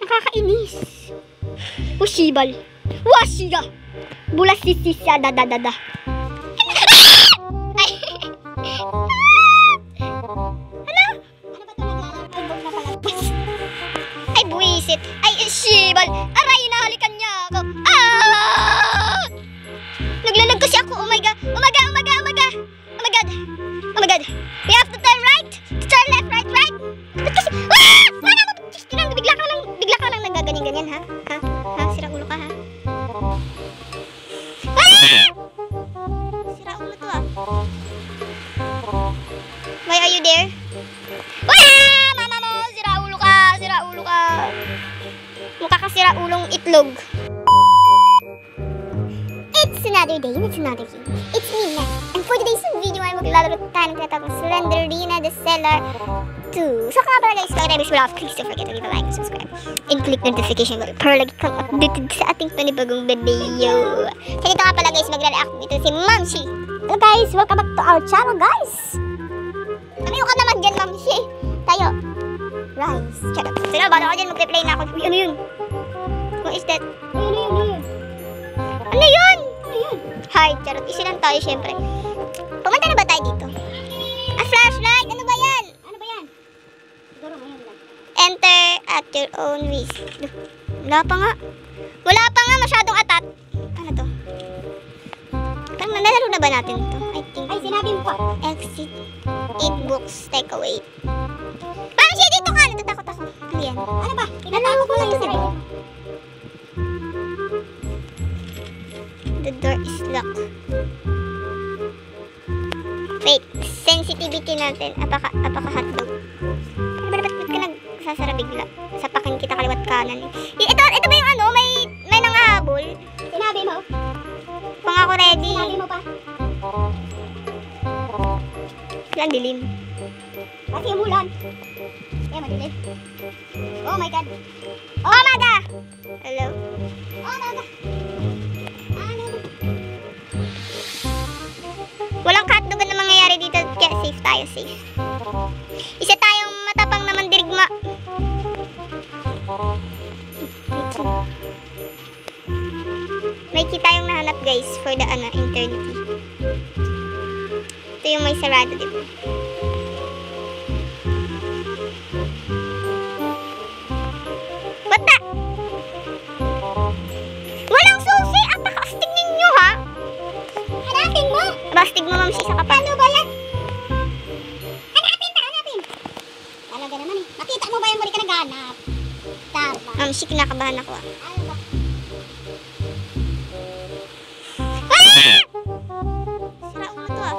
Nakakainis. Ushibal. Washiga. Bulas sisisya dadadada. Ay. Hala? Ano ba ito naglalakad na palagpas? Ay, buwisit. Ay, ushibal. Aray, nahalikan niya ako. Ah! Naglalag kasi ako. Oh my god. Oh my god. Oh my god. Oh my god. Oh my god. Oh my god. We have to turn right. To turn left, right, right. Ba't kasi? Ah! Sana mo. Bigla ka lang nagaganyan-ganyan, ha? Ha? Sira ulo ka, ha? Ah! Sira ulo to, ah. Why are you there? Ah! Mama mo! Sira ulo ka! Sira ulo ka! Mukha ka sira ulong itlog. It's another day, it's another game. It's me, Nat. And for today's video, ay maglalaro tayo ng tinatawag ng Slenderina the Seller 2. So kung nga pala guys, kung never wala off, please don't forget to leave a like and subscribe. And click the notification bell para lagi kang updated sa ating panibagong video. So dito nga pala guys, magre-react dito si Mamshi. Hello guys, welcome back to our channel guys. Ano ka naman dyan, Mamshi? Tayo. Rise. Charot. So na, bala ko dyan, magre-play na ako. Uy, ano yun? What is that? Ano yun? Hi, charot. Isi lang tayo, syempre. Pumunta na ba tayo dito? A flashlight! Ano ba yan? Ano ba yan? Siguro ngayon lang. Enter at your own risk. Wala pa nga. Wala pa nga masyadong atat. Ano to? Parang nalaro na ba natin ito? I think. Ay, sinabi mo pa. Exit. 8 books. Take away. Parang siya dito ka. Natatakot ako. Ano yan? Ano ba? Pinatakot mo lang yung sarili. The door is locked. Wait, sensitivity natin. Apaka-hotdog. Ano ba ba't ka nagsasara bigla? Sapakin kita kaliwat kanan eh. Ito ba yung ano? May nangahabol? Sinabi mo? Kung ako ready. Sinabi mo pa? Lang dilim. Kasi umulan. Kaya madilim. Oh my god. Oh my god! Hello? Oh my god! Walang hotdogan na mangyayari dito, kaya safe tayo, safe. Isa tayong matapang naman dirigma. May key tayong nahanap guys for the eternity. Ito yung may sarado, diba? What the? Walang susi! Apaka-astig ninyo, ha? Hanapin mo! Bastig mo, Mamshi, sa kapal. Ano ba yan? Hanapin! Talaga naman eh. Makita mo ba yung muli ka naghanap? Tama. Mamshi, kinakabahan ako, ah. Ano ba? Ah! Sira ulo to, ah.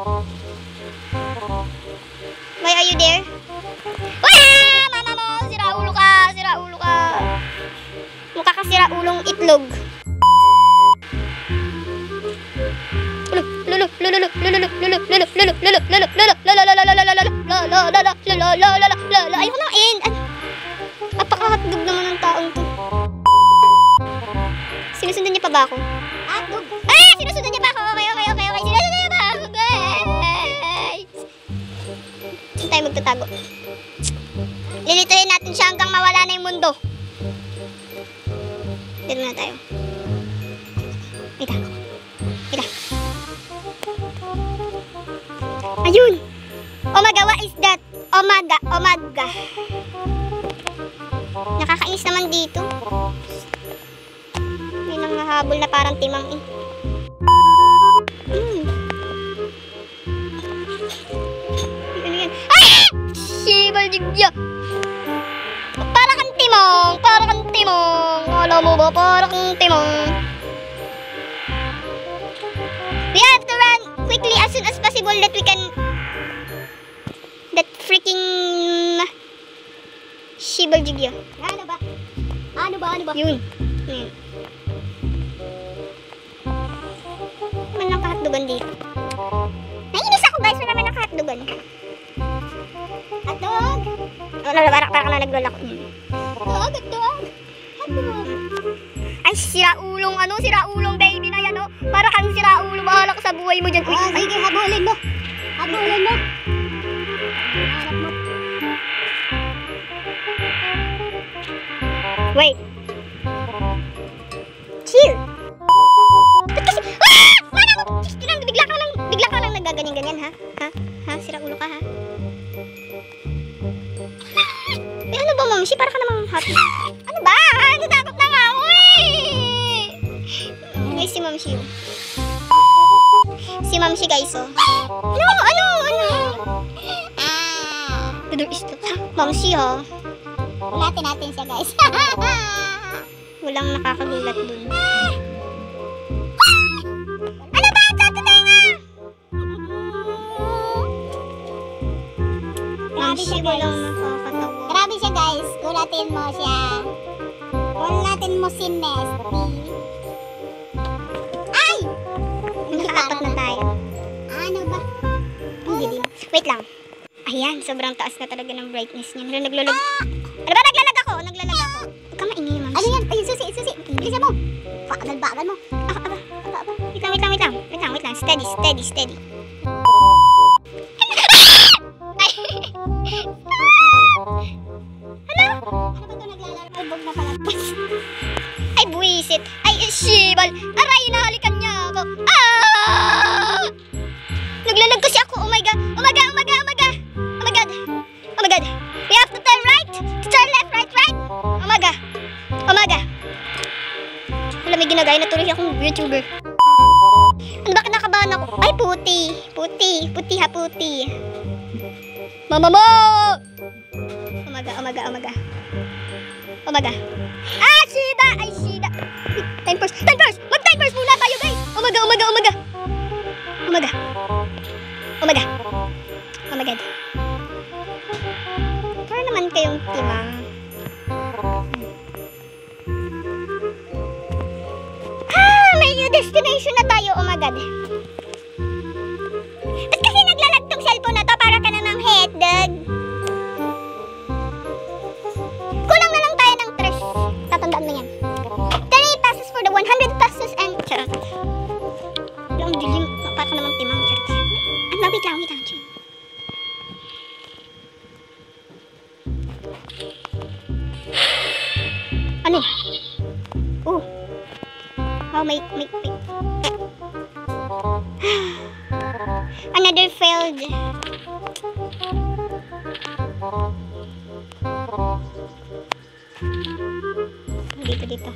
Why are you there? Ah! Mama mo! Sira ulo ka! Sira ulo ka! Mukha ka sira ulong itlog. Ayoko na end. Apaka-hotdog naman ng taong to. Sinusundan niya pa ba ako? Hotdog? Ah! Sinusundan niya pa ako. Okay. Sinusundan niya pa ako, guys. Saan tayo magtatago? Lilituin natin siya hanggang mawala na yung mundo. Dito na tayo. Ito. Ayun! Omaga, what is that? Omaga. Nakakainis naman dito. May nangahabol na parang timang eh. Ano yan? Ay! Shibal jigya! Para kang timong! Alam mo ba? Para kang timong. We have to run quickly as soon as possible that we can... That freaking... Shibal jigya. Ano ba? Yun. Naman ng kahotdogan dito. Naiinis ako guys. Wala naman ng kahotdogan. Hotdog! Parang na naglolak. Hotdog! Ay, siraulong baby na yan, oh. Para kang siraulo, bahala ka sa buhay mo dyan. Uy, sige, habulin mo. Hanap mo. Wait. Chill. Ba't kasi... Ah! Mana! Bigla ka lang nagaganyan-ganyan, ha? Ha? Sira ulo ka, ha? Eh, ano ba, Mamsi? Para ka namang happy. Ano ba? Natakot na nga ako, eh! Guys, si Mamsi, oh. Si Mamsi, guys, oh. Ano? Tudor is to. Mamsi, oh. Ulatin natin siya, guys. Walang nakakagulat dun. Ano ba? Tatutay nga! Grabe siya, guys. Grabe siya, guys. Gulatin mo siya. Gulatin mo si Nesty. Ay! Nakaapat na tayo. Ano ba? Hindi. Wait lang. Ayan, sobrang taas na talaga ng brightness niya. Naglalag. Ano ba? Naglalag ako. Huwag ka maingay, Mamsi. Ano yan? Ay, susi. Bilisan mo. Bagal mo. Aba. Wait lang. Steady. Ay! Hala? Ano ba ito naglalaro? Albog na pala. Ay, buwisit. Ay, shibal. Aray, nahalikan niya ako. Ah! Naglalag kasi ako. Oh my God. We have to turn right. To turn left, right. Oh my God. Wala, may ginagaya na tuloy akong YouTuber. Ano ba kinakabahan ako? Ay, puti. Puti. Mama mo! Oh my God. Ah, shida! Time first! Mag-time first muna tayo, guys! Oh my God. Para naman kayong timang. May new destination na tayo. Oh my God. Ba't kasi naglalag tong cellphone na to? Para ka na ng headed. Kulang na lang tayo ng 3. Tatandaan mo yan. 30 pesos for the 100 pesos and... Charot. Ang dilim. Para ka namang timang. Charot. Wait lang. Ano? Oh. Oh, may. Another failed. Dito.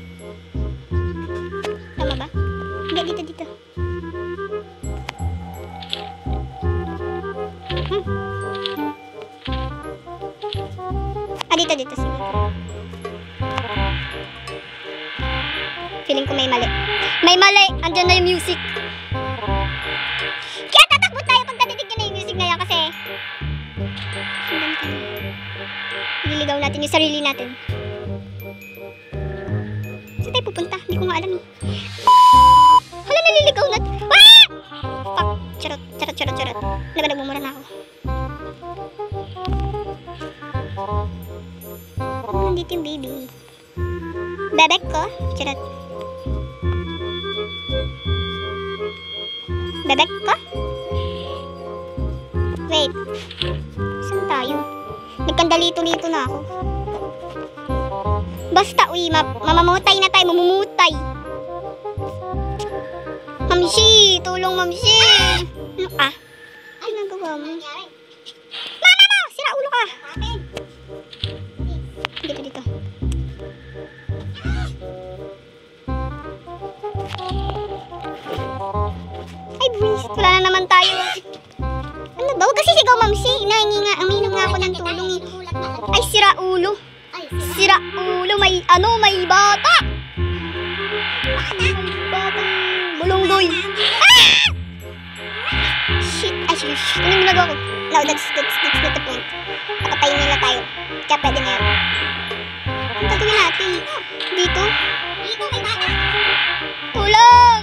Tama ba? Hindi, dito. Dito. Sige. Feeling ko may mali. Andyan na yung music. Kaya tatakbo tayo pag nadidig nyo na yung music na yan kasi nililigaw natin yung sarili natin. Saan tayo pupunta? Hindi ko nga alam eh. Hala, naliligaw natin. Ah! Fuck. Charot. Ano ba, nagmumura na ako. Nandito yung baby. Bebek ko. Charot. Bebek ko? Wait. Saan tayo? Nagkandalito-lito na ako. Basta, mamamutay na tayo. Mamumutay. Mamsi! Tulong, Mamsi! Ano Ano nagawa mo? Mama mo! Sira ulo ka! Dito. Ay, buwis. Wala na naman tayo. Ano ba? Huwag kasi sigaw, Mamsi. Uminom nga ako ng tulong eh. Ay, sira ulo. May bata. Batang bulonggoy. Ah! Shit. Ano yung ginagawa ko? No, that's not the point. Napatayin nila tayo. Kaya pwede na yun. Ang gagawin natin? Dito may bata. Tulong!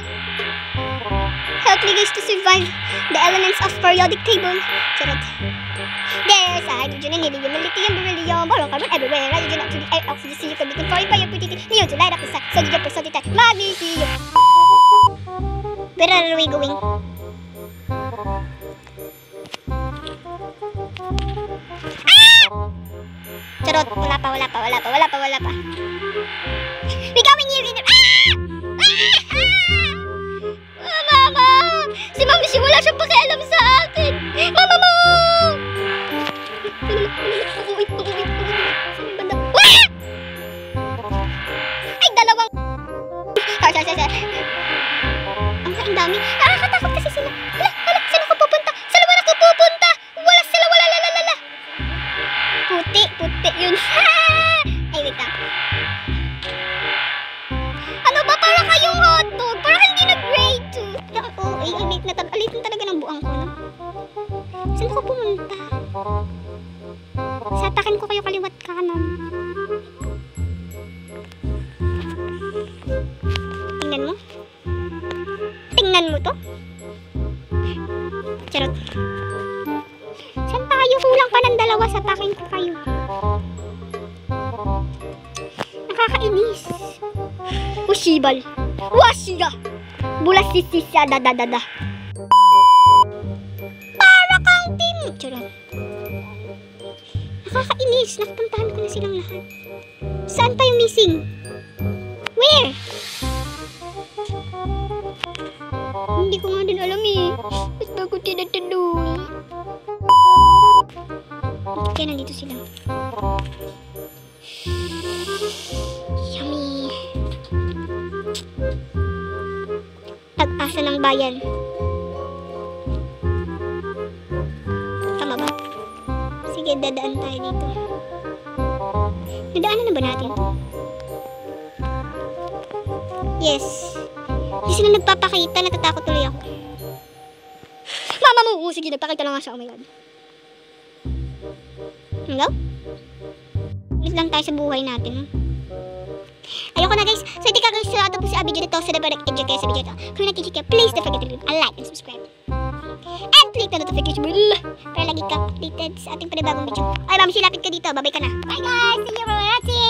Help me guys to survive the elements of periodic table. Charot. There's hydrogen and helium and lithium, beryllium, boron, carbon everywhere. Hydrogen up to the air, oxygen, you can become fire, pretty, neon to light up the sun, sodium, persodium, magnesium. Where are we going? Charot, wala pa. Satakin ko kayo kaliwat kanan. Tingnan mo. Tingnan mo to. Charot. Saan tayo? Kulang pa ng dalawa. Satakin ko kayo. Nakakainis. Ushibal. Washiga. Bulas sisisya dadadada. Para kang team. Charot. Nakakainis. Nakapuntahan ko na silang lahat. Saan pa yung missing? Where? Hindi ko nga din alam eh. Basta ko tinatandun. Kaya nandito sila. Yummy. Pag-asa ng bayan. Tama ba? Sige, dadaan tayo dito. Nadaanan na ba natin to? Yes. Hindi sila nagpapakita. Natatakot tuloy ako. Mama mo! Sige, nagpakita lang nga siya. Oh my God. Hello? Ulit lang tayo sa buhay natin. Ayoko na guys. So hindi ka guys, ito po si Abby dito sa nagpapakita kayo sa video ito. Kung nag-check kayo, please don't forget to leave a like and subscribe. And click the notification bell para lagi ka updated sa ating panibagong video. Ay, ma'am, silapit ka dito. Babay ka na. Bye guys! See you for watching!